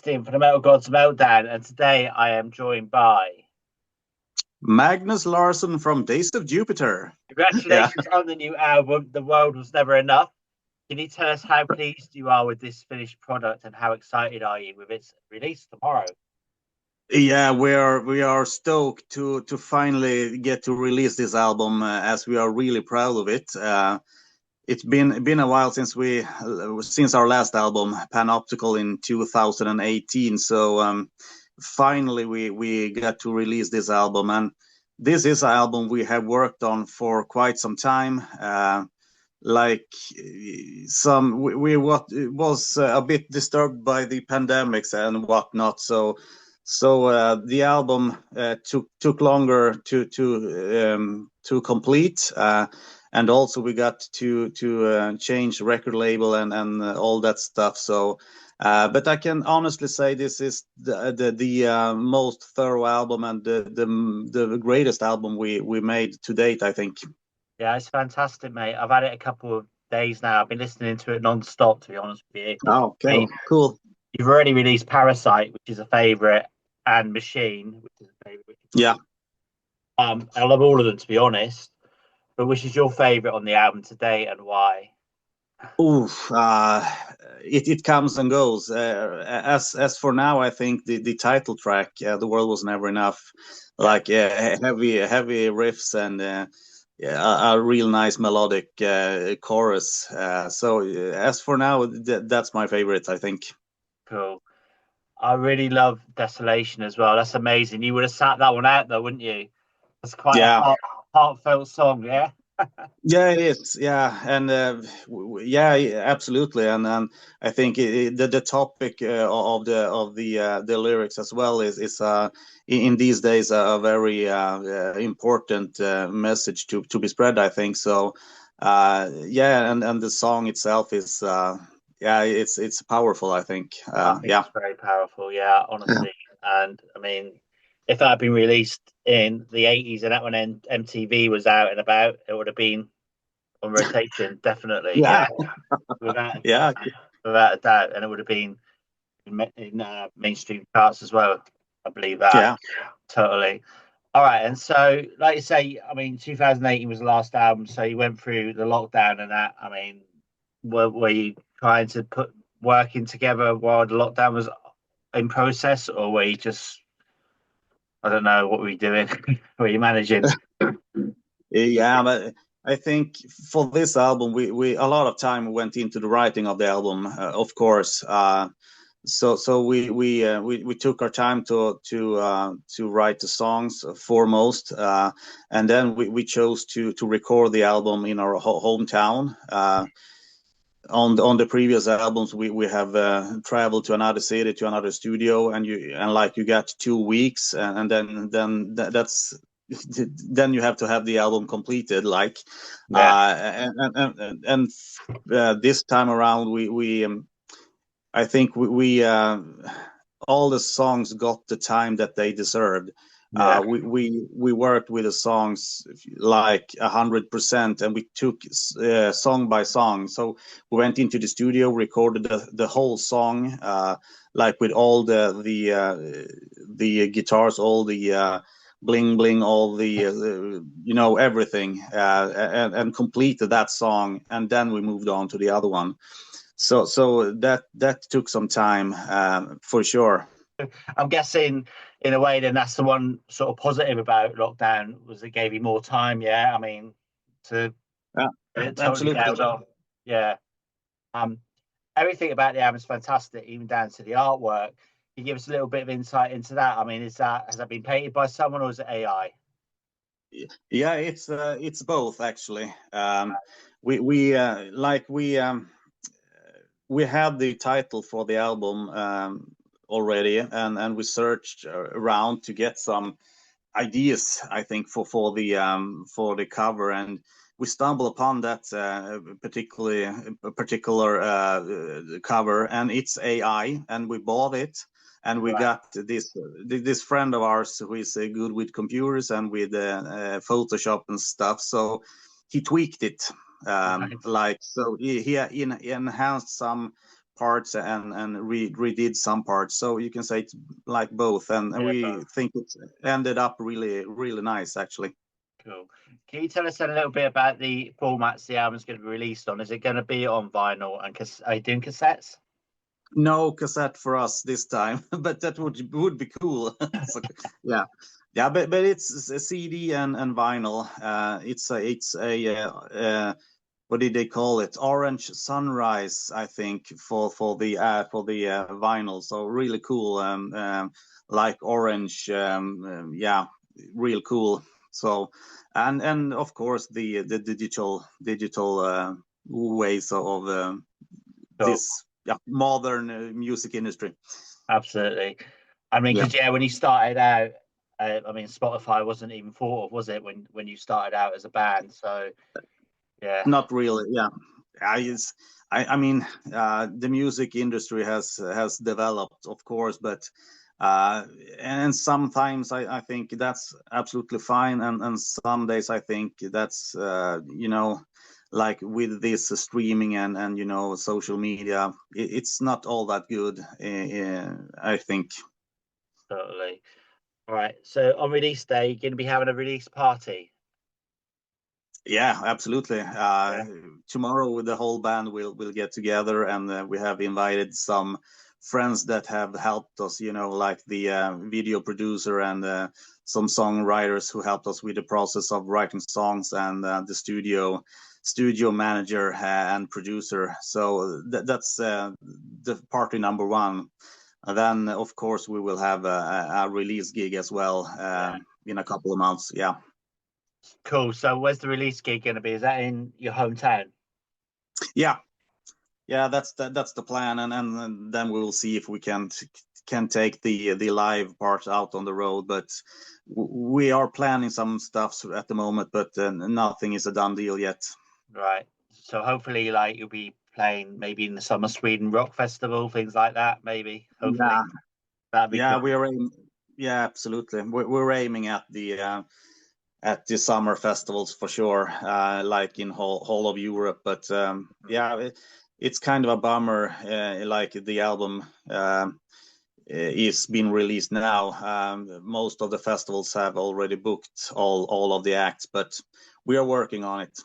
Justin from the Metal Gods Meltdown, and today I am joined by. Magnus from Days of Jupiter. Yeah. Congratulations on the new album, The World Was Never Enough. Can you tell us how pleased you are with this finished product and how excited are you with its release tomorrow? Yeah, we are stoked to finally get to release this album, as we are really proud of it. It's been a while since our last album, Panoptical, in 2018. So finally we got to release this album, and this is an album we have worked on for quite some time. Like some we what was a bit disturbed by the pandemics and whatnot, so the album took longer to complete, and also we got to change record label and all that stuff. So but I can honestly say this is the most thorough album and the greatest album we made to date, I think. Yeah, it's fantastic, mate. I've had it a couple of days now. I've been listening to it non-stop, to be honest with you. Oh, okay, cool. You've already released Parasite, which is a favorite, and Machine, which is a favorite. Yeah. I love all of them, to be honest. But which is your favorite on the album today, and why? Oof, it comes and goes. As for now, I think the title track, "The World Was Never Enough," like heavy riffs and yeah, a real nice melodic chorus. So as for now, that's my favorite, I think. Cool. I really love Desolation as well. That's amazing. You would have sat that one out though, wouldn't you? That's quite a heartfelt song, yeah. Yeah, it is. Yeah, and yeah, absolutely. And I think the topic of the lyrics as well is in these days a very important message to be spread, I think. So yeah, and the song itself is yeah, it's powerful, I think. Yeah, it's very powerful. Yeah, honestly. And I mean, if that had been released in the 80s and that when MTV was out and about, it would have been on rotation, definitely. yeah, Without yeah, a doubt, and it would have been in mainstream charts as well. I believe that. yeah. Totally. All right, and so like you say, I mean, 2018 was the last album, so you went through the lockdown and that. I mean, were you trying to put working together while the lockdown was in process, or were you just, I don't know, what were you doing? Were you managing? Yeah, but I think for this album, we a lot of time went into the writing of the album, of course. So we took our time to write the songs foremost, and then we chose to record the album in our hometown. On the previous albums, we have traveled to another city, to another studio, and you got 2 weeks, and that's then you have to have the album completed, like. And this time around we I think we all the songs got the time that they deserved. We worked with the songs like 100%, and we took song by song. So we went into the studio, recorded the whole song, like with all the guitars, all the bling bling, all the everything, and completed that song, and then we moved on to the other one. So that took some time, for sure. I'm guessing in a way then that's the one sort of positive about lockdown, was it gave you more time. Yeah, I mean, to totally get off. Yeah. Everything about the album is fantastic, even down to the artwork. Can you give us a little bit of insight into that? I mean, has that been painted by someone, or is it AI? Yeah, it's both, actually. We had the title for the album already, and we searched around to get some ideas, I think, for the cover, and we stumbled upon that particular cover, and it's AI, and we bought it, and we got this friend of ours who is good with computers and with Photoshop and stuff, so he tweaked it. Like, so he enhanced some parts and redid some parts. So you can say it's like both, and we think it ended up really nice actually. Cool. Can you tell us a little bit about the formats the album's going to be released on? Is it going to be on vinyl, and are you doing cassettes? No cassette for us this time, but that would be cool. So, yeah, but it's a CD and vinyl. It's a what did they call it? Orange Sunrise, I think, for the vinyl. So really cool, like orange, yeah, real cool. So and of course the digital ways of this modern music industry. Absolutely. I mean, because when you started out, I mean, Spotify wasn't even thought of, was it, when you started out as a band? So yeah, not really. Yeah, I mean, the music industry has developed, of course, but and sometimes I think that's absolutely fine, and some days I think that's like with this streaming and social media, it's not all that good. I think. Totally. All right. So on release day, you're going to be having a release party. Yeah, absolutely. Tomorrow the whole band will get together, and we have invited some friends that have helped us, like the video producer and some songwriters who helped us with the process of writing songs, and the studio manager and producer. So that's the party number one. And then of course we will have a release gig as well in a couple of months. Yeah. Cool. So where's the release gig going to be? Is that in your hometown? Yeah, that's the plan, and then we will see if we can take the live part out on the road. But we are planning some stuff at the moment, but nothing is a done deal yet. Right. So hopefully, like, you'll be playing maybe in the Summer Sweden Rock Festival, things like that. Maybe. Hopefully. Yeah. That'd be cool. Yeah, absolutely. We're aiming at the summer festivals for sure, like in whole of Europe. But it's kind of a bummer, like the album is being released now. Most of the festivals have already booked all of the acts, but we are working on it.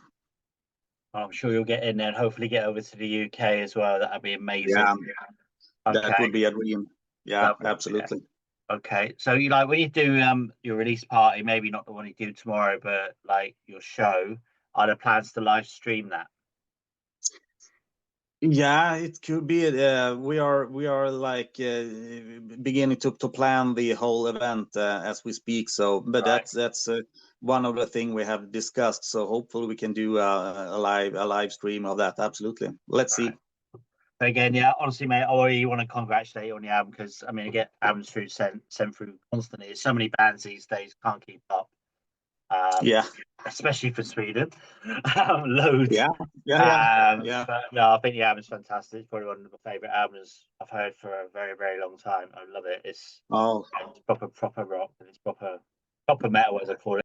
I'm sure you'll get in there and hopefully get over to the UK as well. That'd be amazing. Yeah, okay. That would be a dream. Yeah, absolutely. Yeah. Okay, so when you do your release party, maybe not the one you do tomorrow, but like your show, are there plans to live stream that? Yeah, it could be. We are like beginning to plan the whole event as we speak. So, but right. that's one of the things we have discussed. So hopefully we can do a live stream of that. Absolutely. Let's see. But again, yeah, honestly, mate, I really want to congratulate you on the album, because I mean, I get albums sent through constantly. There's so many bands these days can't keep up. Yeah, especially for Sweden. Loads. Yeah. But no, I think the album's fantastic. It's probably one of my favorite albums I've heard for a very, very long time. I love it. It's proper rock, and it's proper metal, as I call it.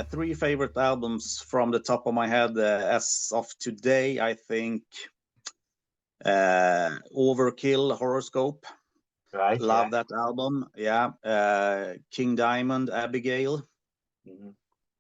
Three favorite albums from the top of my head as of today. I think Overkill, Horoscope. Right. Love that album. Yeah. King Diamond, Abigail. Mm-hmm.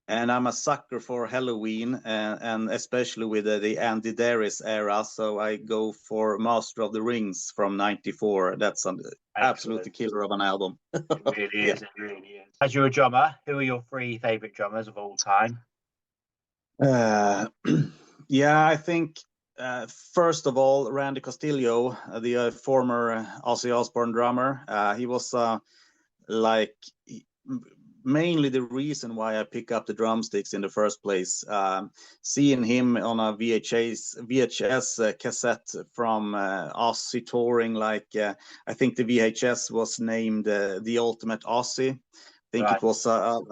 And I'm a sucker for Halloween, and especially with the Andy Darius era. So I go for Master of the Rings from '94. That's an absolutely killer of an album. It really is. It really is. As you're a drummer, who are your three favorite drummers of all time? Yeah, I think first of all, Randy Castillo, the former Ozzy Osbourne drummer. He was mainly the reason why I pick up the drumsticks in the first place. Seeing him on a VHS cassette from Ozzy touring, I think the VHS was named The Ultimate Ozzy. I think it was a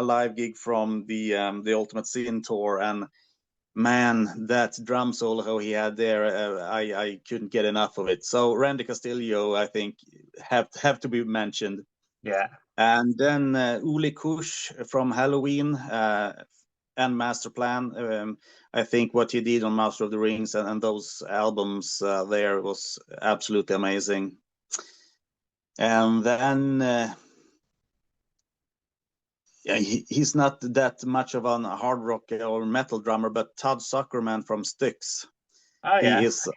live gig from the Ultimate Sin tour, and man, that drum solo he had there, I couldn't get enough of it. So Randy Castillo, I think, have to be mentioned. Yeah. And then Uli Kush from Halloween and Masterplan. I think what he did on Master of the Rings and those albums there was absolutely amazing. And then he's not that much of a hard rock or metal drummer, but Todd Zuckerman from Styx. Oh yeah, he is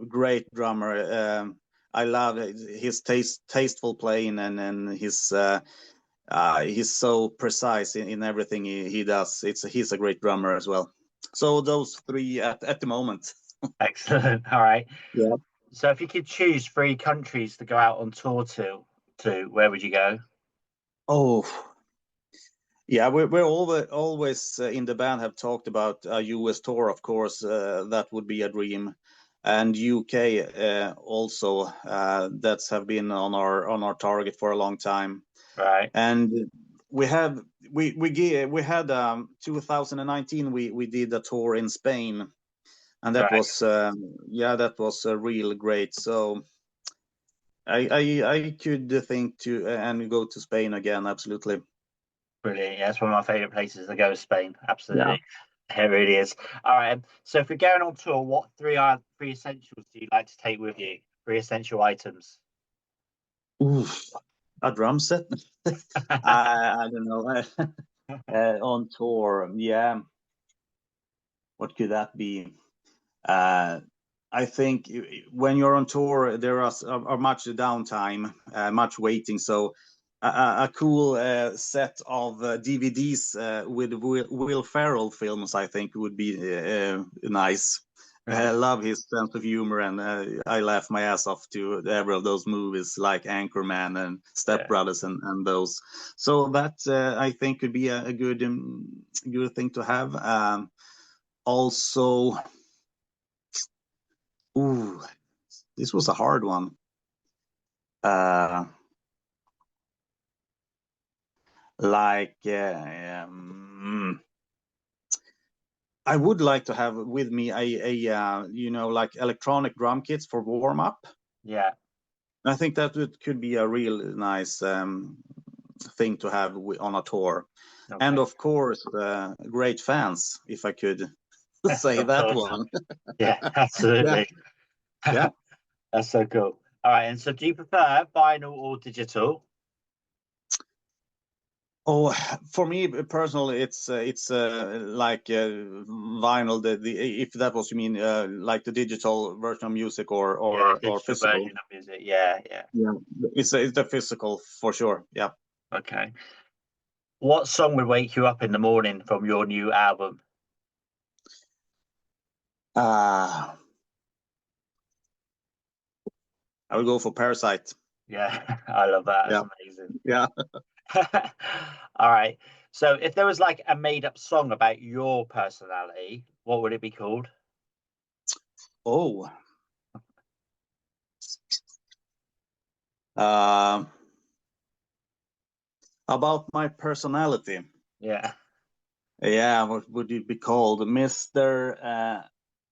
great drummer. I love his tasteful playing, and his he's so precise in everything he does. He's a great drummer as well. So those three at the moment. Excellent. All right. Yeah. So if you could choose 3 countries to go out on tour to, where would you go? Oh, yeah, we're always in the band have talked about a US tour, of course. That would be a dream, and UK also. That's have been on our target for a long time. Right. And we had 2019 we did a tour in Spain, and that was that was real great. So I could think to and go to Spain again, absolutely. Brilliant. Yeah, it's one of my favorite places to go is Spain. Absolutely. Yeah. It really is. All right. So if we're going on tour, what 3 essentials do you like to take with you? 3 essential items. Oof, a drum set. I don't know. On tour, yeah. What could that be? I think when you're on tour, there are much downtime, much waiting. So a cool set of DVDs with Will Ferrell films, I think, would be nice. I love his sense of humor, and I laugh my ass off to every of those movies, like Anchorman and Step Brothers and those. So that I think could be a good thing to have. Also, ooh, this was a hard one. I would like to have with me a like electronic drum kits for warm up. Yeah, I think that could be a real nice thing to have on a tour. Okay. And of course, great fans, if I could say that one. Yeah, absolutely. Yeah. That's so cool. All right, and so do you prefer vinyl or digital? Oh, for me personally, it's like vinyl. If that was you mean, like the digital version of music or physical version of music. Yeah. It's the physical for sure. Yeah. Okay. What song would wake you up in the morning from your new album? I would go for Parasite. Yeah, I love that. That's amazing. Yeah. All right. So if there was like a made-up song about your personality, what would it be called? Oh. About my personality. Yeah. Yeah, what would it be called? Mr.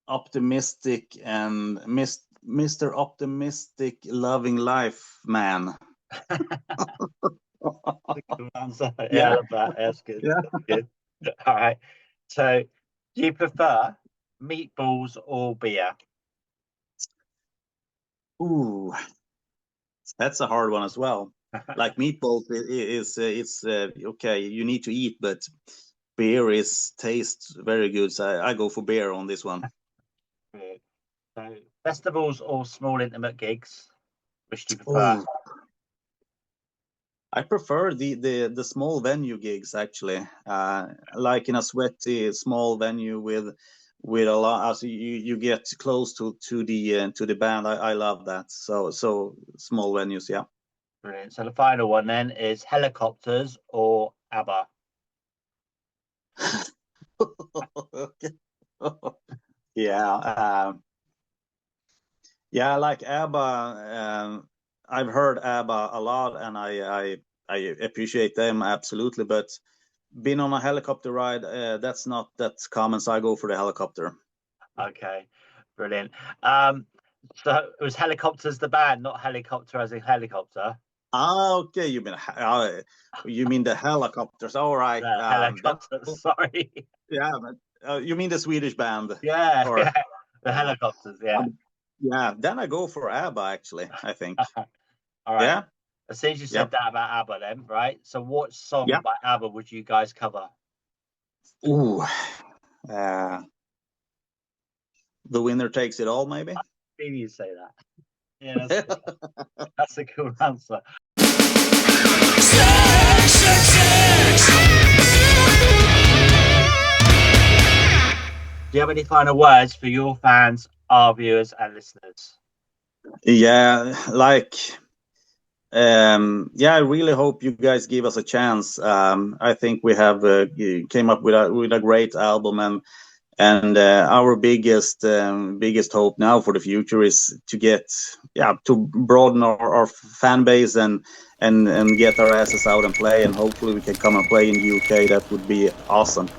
Optimistic and Mr. Optimistic Loving Life Man. Good answer. Yeah, I love that. That's good. Yeah. That's good. All right. So do you prefer meatballs or beer? Ooh, that's a hard one as well. Like meatballs it's okay, you need to eat, but beer tastes very good. So I go for beer on this one. So festivals or small intimate gigs? Which do you prefer? Oh, I prefer the small venue gigs actually. Like in a sweaty small venue with a lot, as you get close to the band. I love that. So small venues, yeah. Brilliant. So the final one then is Helicopters or ABBA? Yeah. Yeah, like ABBA. I've heard ABBA a lot, and I appreciate them absolutely. But being on a helicopter ride, that's not that common, so I go for the helicopter. Okay, brilliant. So it was Helicopters the band, not Helicopter as in helicopter. Okay, you mean the Helicopters? All right. Helicopters. Sorry. Yeah, you mean the Swedish band? Yeah, or, yeah. The Helicopters. Yeah. Yeah. Then I go for ABBA. Actually, I think. All right. Yeah. As soon as you said that about ABBA, then right. So, what song by ABBA would you guys cover? Ooh. The Winner Takes It All, maybe. I knew you'd say that. Yeah, that's a cool answer. Do you have any final words for your fans, our viewers, and listeners? Yeah, I really hope you guys give us a chance. I think we have came up with a great album, and our biggest hope now for the future is to get to broaden our fan base and get our asses out and play, and hopefully we can come and play in the UK. That would be awesome.